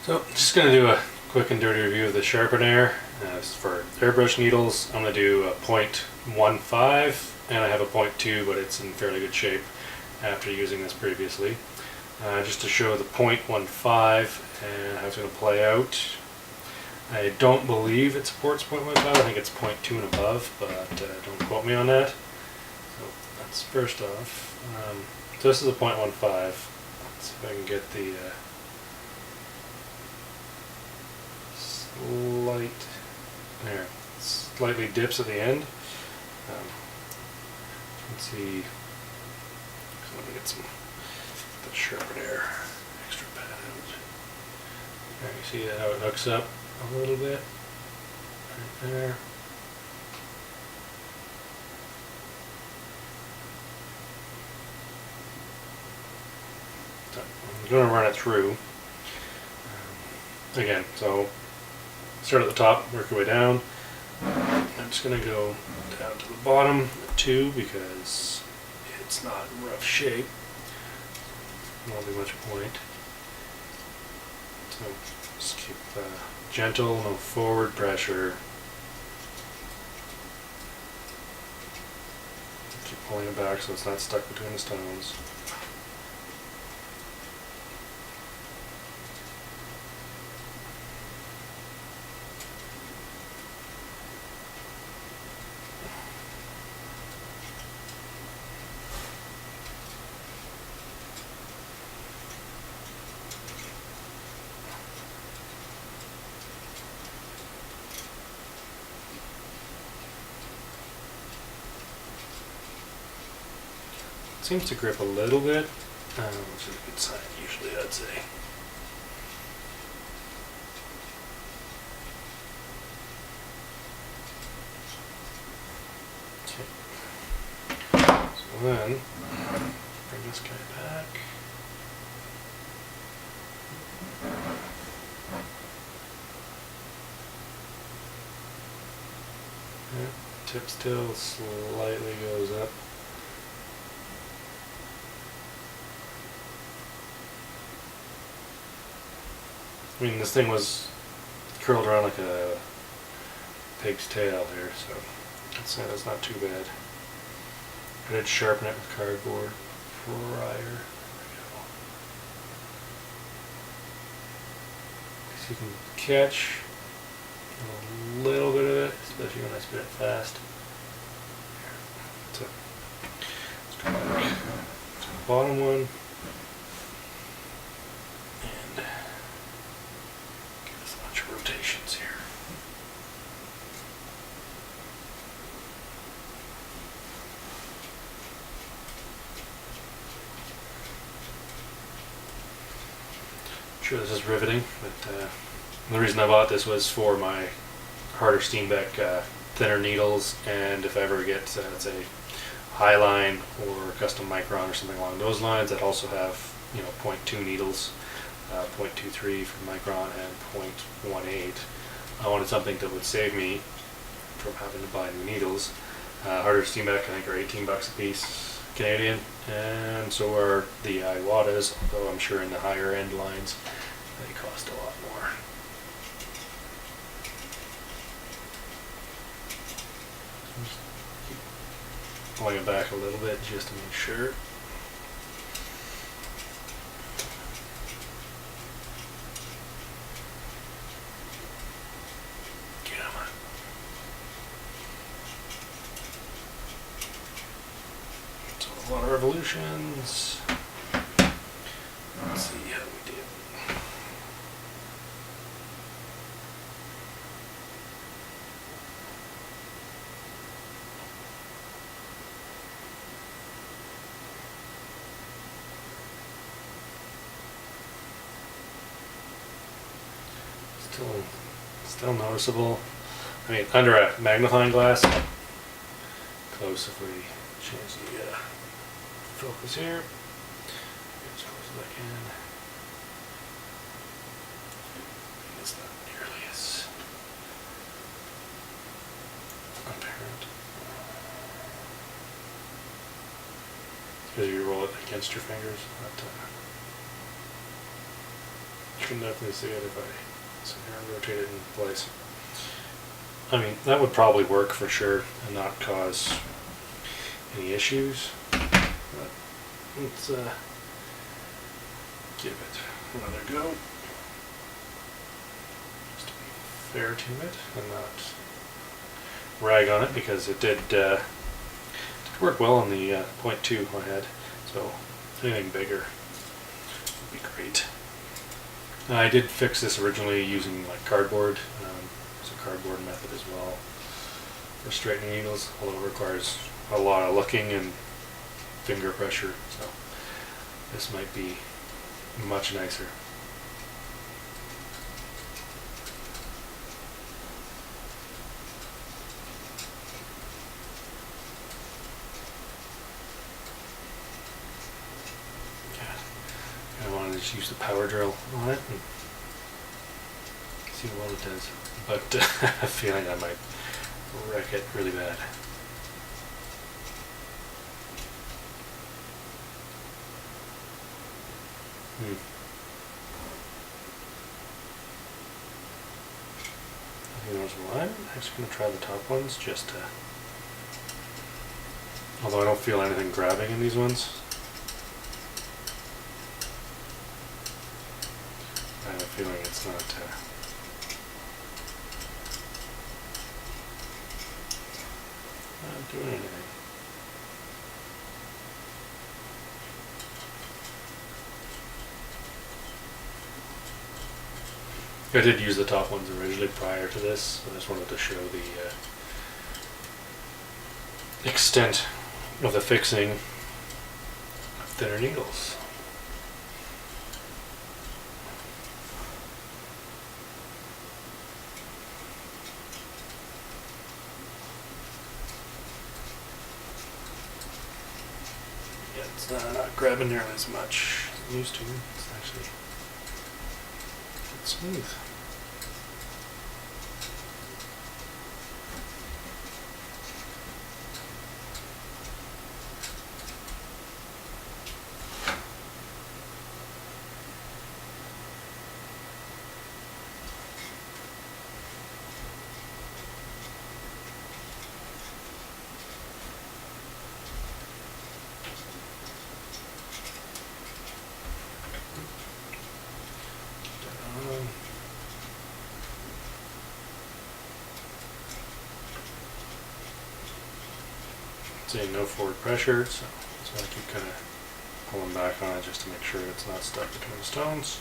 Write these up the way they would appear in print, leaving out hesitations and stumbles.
So I'm just going to do a quick and dirty review of the SharpenAir. This is for airbrush needles. I'm going to do a 0.15 and I have a 0.2, but it's in fairly good shape after using this previously. Just to show the 0.15 and how it's going to play out. I don't believe it supports 0.15, I think it's 0.2 and above, but don't quote me on that. So that's first off. So this is a 0.15. Let's see if I can get the slightly dips at the end. Let's see. So let me get some the SharpenAir extra pad out. There, you see how it hooks up a little bit right there. So I'm going to run it through again. So start at the top, work your way down. I'm just going to go down to the bottom at 2 because it's not in rough shape. Won't be much point. So just keep gentle, no forward pressure. Keep pulling it back so it's not stuck between the stones. Seems to grip a little bit, which is a good sign usually, I'd say. Okay. So then, bring this guy back. Yeah, tip still slightly goes up. I mean, this thing was curled around like a pig's tail here, so that's not too bad. I did sharpen it with cardboard prior. There we go. So you can catch a little bit of it, especially when I spin it fast. So let's go back to the bottom one. Rotations here. I'm sure this is riveting, but the reason I bought this was for my harder Steenbeck thinner needles, and if I ever get, let's say, Highline or custom Micron or something along those lines that also have, 0.2 needles. 0.23 for Micron and 0.18. I wanted something that would save me from having to buy new needles. Harder Steenbeck, I think, are $18 a piece Canadian, and so are the Iwatas, although I'm sure in the higher end lines they cost a lot more. Just keep pulling it back a little bit just to make sure. A lot of revolutions. Let's see how we did. Still noticeable. I mean, under a magnifying glass. Close if we change the focus here. As close as I can. It's not nearly as apparent. Because you roll it against your fingers. But, can definitely see it if I sit here and rotate it in place. I mean, that would probably work for sure and not cause any issues. But let's give it another go. Just to be fair to it and not rag on it, because it did work well on the 0.2 I had. So anything bigger would be great. I did fix this originally using like cardboard. It's a cardboard method as well for straightening needles, although it requires a lot of looking and finger pressure. So this might be much nicer. I want to just use the power drill on it and see what it does. But I have a feeling I might wreck it really bad. Who knows why? I'm actually going to try the top ones just to... Although I don't feel anything grabbing in these ones. I have a feeling it's not doing anything. I did use the top ones originally prior to this, so I just wanted to show the extent of the fixing of thinner needles. Yeah, it's not grabbing nearly as much as it used to. It's actually smooth. Seeing no forward pressure, so I keep kind of pulling back on it just to make sure it's not stuck between the stones.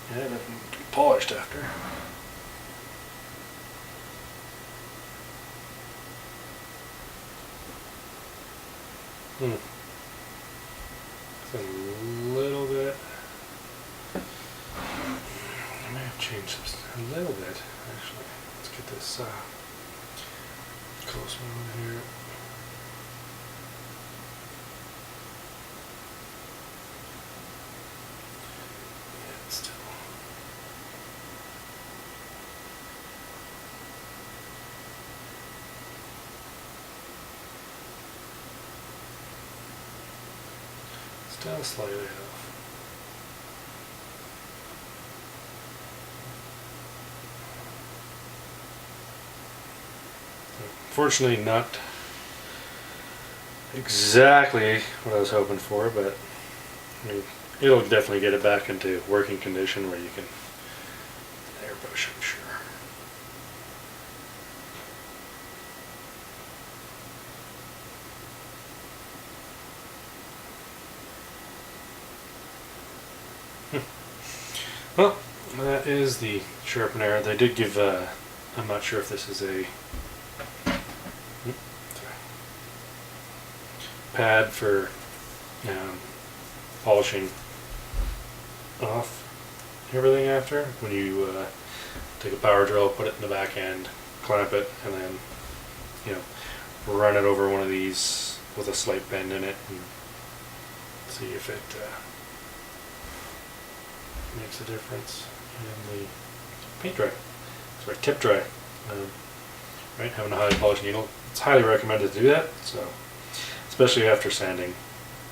Yeah, it doesn't need to be polished after. A little bit. I may have changed this a little bit, actually. Let's get this close one over here. Yeah, it's still. Still slightly off. Unfortunately, not exactly what I was hoping for, but I mean, it'll definitely get it back into working condition where you can airbrush, I'm sure. Well, that is the SharpenAir. They did give, I'm not sure if this is a pad for polishing off everything after. When you take a power drill, put it in the back end, clamp it, and then, run it over one of these with a slight bend in it and see if it makes a difference in the paint dry. sorry, tip dry. Right, having a highly polished needle, it's highly recommended to do that. So, especially after sanding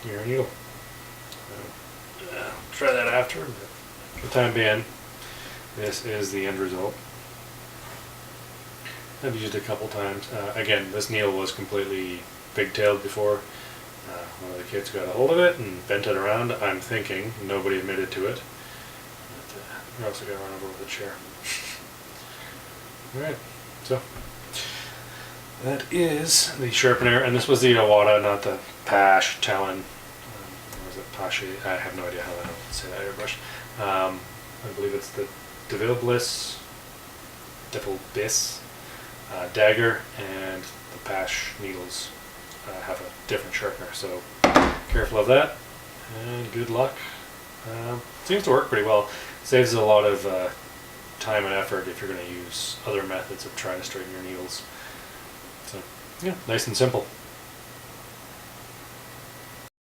your needle. Try that after. But for the time being, this is the end result. I've used it a couple times. Again, this needle was completely pigtailed before. One of the kids got a hold of it and bent it around. I'm thinking nobody admitted to it. But, I also got run over with a chair. Alright, so that is the SharpenAir, and this was the Iwata, not the Pash Talon. Or was it Pash? I have no idea how I don't say that airbrush. I believe it's the Devil Bliss dagger, and the Pash needles have a different sharpener, so careful of that, and good luck. Seems to work pretty well. Saves a lot of time and effort if you're going to use other methods of trying to straighten your needles. So yeah, nice and simple.